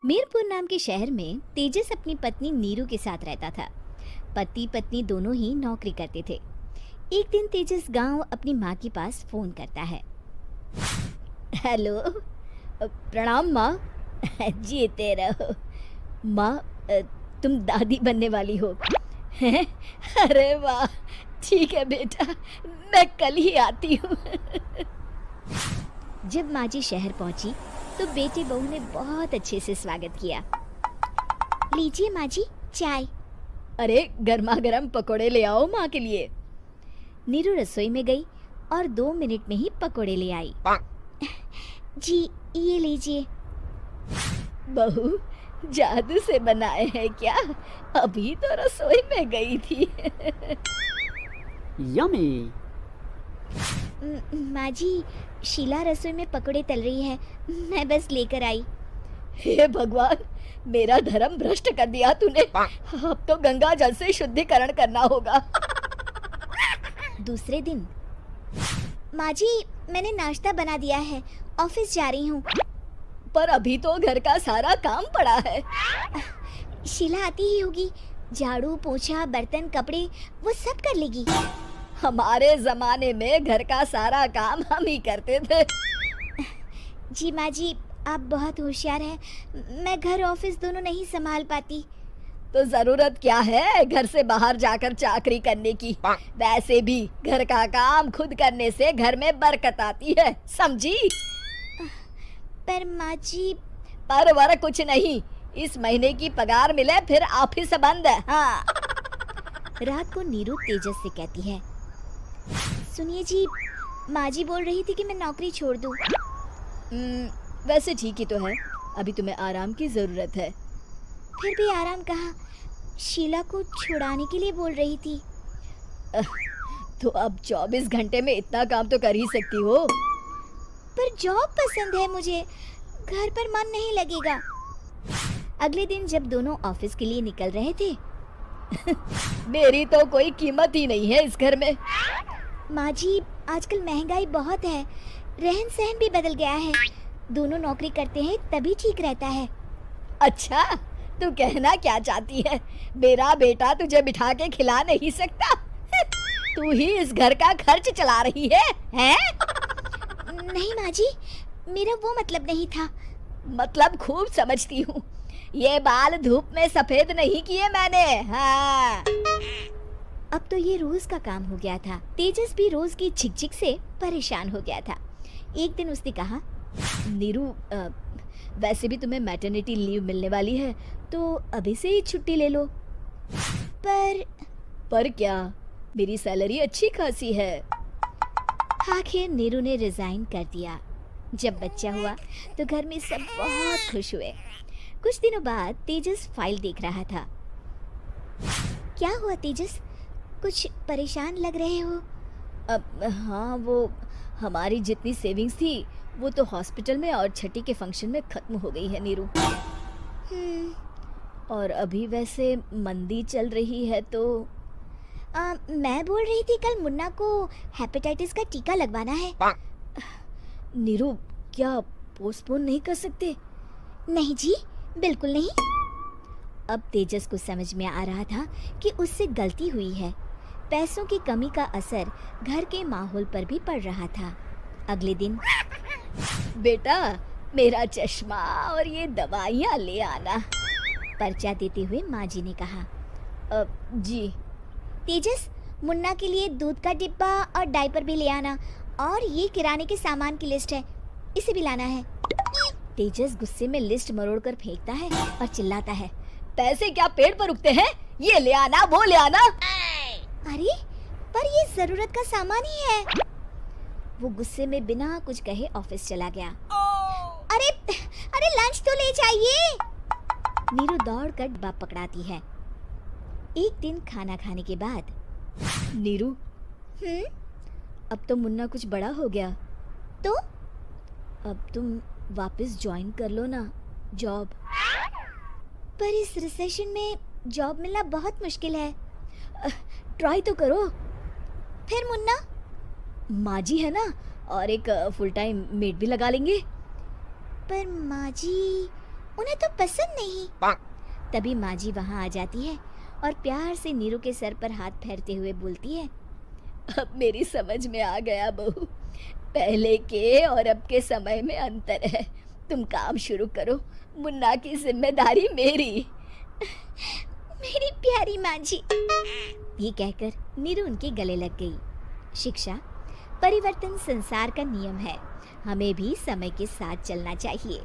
मीरपुर नाम के शहर में तेजस अपनी पत्नी नीरू के साथ रहता था। पति पत्नी दोनों ही नौकरी करते थे। एक दिन तेजस गांव अपनी माँ के पास फोन करता है। हेलो, प्रणाम माँ। जीते रहो माँ। तुम दादी बनने वाली हो हैं? अरे वाह, ठीक है बेटा, मैं कल ही आती हूँ। जब माँ जी शहर पहुंची तो बेटी बहू ने बहुत अच्छे से स्वागत किया। लीजिए माँ जी, चाय। अरे गर्मा गर्म पकोड़े ले आओ माँ के लिए। नीरू रसोई में गई और 2 मिनट में ही पकोड़े ले आई। जी ये लीजिए। बहू, जादू से बनाए हैं क्या? अभी तो रसोई में गई थी। यमी। माँ जी, शीला रसोई में पकोड़े तल रही है, मैं बस लेकर आई। हे भगवान, मेरा धर्म भ्रष्ट कर दिया तूने। अब तो गंगा जल से शुद्धिकरण करना होगा। दूसरे दिन, माँ जी मैंने नाश्ता बना दिया है, ऑफिस जा रही हूँ। पर अभी तो घर का सारा काम पड़ा है। शीला आती ही होगी, झाड़ू पोछा बर्तन कपड़े वो सब कर लेगी। हमारे जमाने में घर का सारा काम हम ही करते थे। जी माँ जी, आप बहुत होशियार हैं, मैं घर ऑफिस दोनों नहीं संभाल पाती। तो जरूरत क्या है घर से बाहर जाकर चाकरी करने की? वैसे भी घर का काम खुद करने से घर में बरकत आती है, समझी? पर माँ जी। पर वर कुछ नहीं, इस महीने की पगार मिले फिर ऑफिस बंद है। हाँ। रात को नीरू तेजस से कहती है, सुनिए जी, माँ जी बोल रही थी कि मैं नौकरी छोड़ दूँ। वैसे ठीक ही तो है, अभी तुम्हें आराम की जरूरत है। फिर भी आराम कहाँ, शीला को छुड़ाने के लिए बोल रही थी। तो अब 24 घंटे में इतना काम तो कर ही सकती हो। पर जॉब पसंद है मुझे, घर पर मन नहीं लगेगा। अगले दिन जब दोनों ऑफिस के लिए निकल रहे थे, मेरी तो कोई कीमत ही नहीं है इस घर में। माँ जी, आजकल महंगाई बहुत है, रहन सहन भी बदल गया है, दोनों नौकरी करते हैं तभी ठीक रहता है। अच्छा, तू कहना क्या चाहती है? मेरा बेटा तुझे बिठा के खिला नहीं सकता? तू ही इस घर का खर्च चला रही है, हैं? नहीं माँ जी, मेरा वो मतलब नहीं था। मतलब खूब समझती हूँ, ये बाल धूप में सफेद नहीं किए मैंने। हाँ। अब तो ये रोज का काम हो गया था। तेजस भी रोज की झिकझिक से परेशान हो गया था। एक दिन उसने कहा, नीरू, वैसे भी तुम्हें मैटरनिटी लीव मिलने वाली है, तो अभी से ही छुट्टी ले लो। पर क्या, मेरी सैलरी अच्छी खासी है। आखिर नीरू ने रिजाइन कर दिया। जब बच्चा हुआ तो घर में सब बहुत खुश हुए। कुछ दिनों बाद तेजस फाइल देख रहा था। क्या हुआ तेजस, कुछ परेशान लग रहे हो? हाँ, वो हमारी जितनी सेविंग्स थी वो तो हॉस्पिटल में और छठी के फंक्शन में खत्म हो गई है नीरू। और अभी वैसे मंदी चल रही है तो मैं बोल रही थी कल मुन्ना को हेपेटाइटिस का टीका लगवाना है। नीरू, क्या पोस्टपोन नहीं कर सकते? नहीं जी, बिल्कुल नहीं। अब तेजस को समझ में आ रहा था कि उससे गलती हुई है। पैसों की कमी का असर घर के माहौल पर भी पड़ रहा था। अगले दिन, बेटा मेरा चश्मा और ये दवाइयाँ ले आना, पर्चा देते हुए माँ जी ने कहा। जी। तेजस, मुन्ना के लिए दूध का डिब्बा और डायपर भी ले आना, और ये किराने के सामान की लिस्ट है, इसे भी लाना है। तेजस गुस्से में लिस्ट मरोड़ कर फेंकता है और चिल्लाता है, पैसे क्या पेड़ पर उगते हैं? ये ले आना, वो ले आना। अरे पर ये जरूरत का सामान ही है। वो गुस्से में बिना कुछ कहे ऑफिस चला गया। अरे अरे लंच तो ले जाइए। नीरू दौड़ कर डब्बा पकड़ाती है। एक दिन खाना खाने के बाद, नीरू, अब तो मुन्ना कुछ बड़ा हो गया, तो अब तुम वापस ज्वाइन कर लो ना जॉब। पर इस रिसेशन में जॉब मिलना बहुत मुश्किल है। ट्राई तो करो। फिर मुन्ना? माँ जी है ना, और एक फुल टाइम मेड भी लगा लेंगे। पर माँ जी उन्हें तो पसंद नहीं। तभी माँ जी वहाँ आ जाती है और प्यार से नीरू के सर पर हाथ फेरते हुए बोलती है, अब मेरी समझ में आ गया बहू, पहले के और अब के समय में अंतर है। तुम काम शुरू करो, मुन्ना की जिम्मेदारी मेरी। मेरी प्यारी माँ जी। ये कहकर नीरू उनके गले लग गई। शिक्षा, परिवर्तन संसार का नियम है, हमें भी समय के साथ चलना चाहिए।